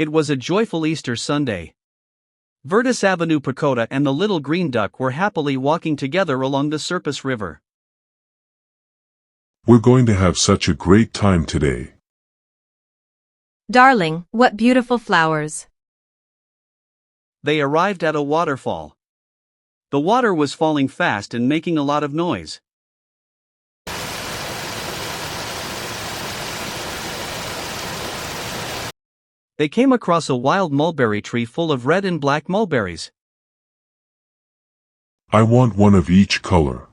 It was a joyful Easter Sunday. Verdis Avepicota and the little green duck were happily walking together along the Serpis River. We're going to have such a great time today. Darling, what beautiful flowers. They arrived at a waterfall. The water was falling fast and making a lot of noise. They came across a wild mulberry tree full of red and black mulberries. I want one of each color.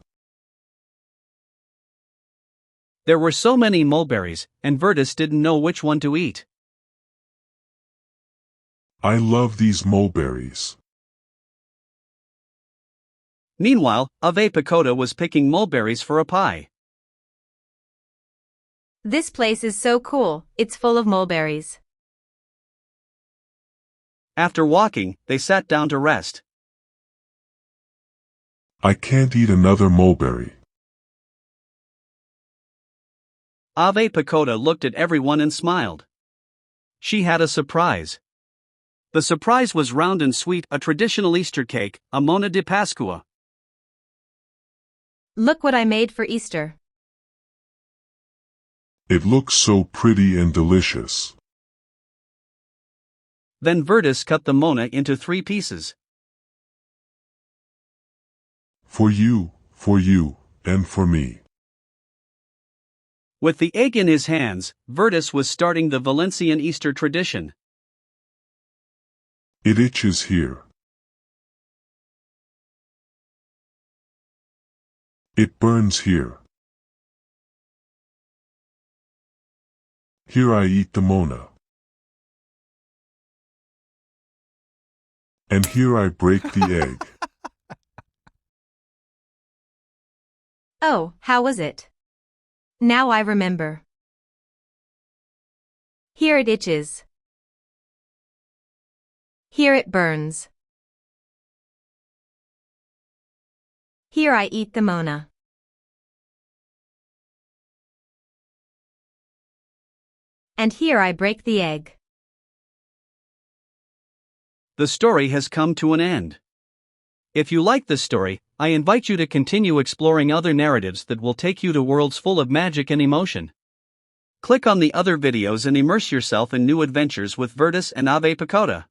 There were so many mulberries, and Verdis didn't know which one to eat. I love these mulberries. Meanwhile, Avepicota was picking mulberries for a pie. This place is so cool, it's full of mulberries. After walking, they sat down to rest. I can't eat another mulberry. Avepicota looked at everyone and smiled. She had a surprise. The surprise was round and sweet, a traditional Easter cake, a mona de Pascua. Look what I made for Easter. It looks so pretty and delicious. Then Verdis cut the mona into 3 pieces. For you, and for me. With the egg in his hands, Verdis was starting the Valencian Easter tradition. It itches here. It burns here. Here I eat the mona. And here I break the egg. Oh, how was it? Now I remember. Here it itches. Here it burns. Here I eat the mona. And here I break the egg. The story has come to an end. If you like this story, I invite you to continue exploring other narratives that will take you to worlds full of magic and emotion. Click on the other videos and immerse yourself in new adventures with Verdis and Avepicota.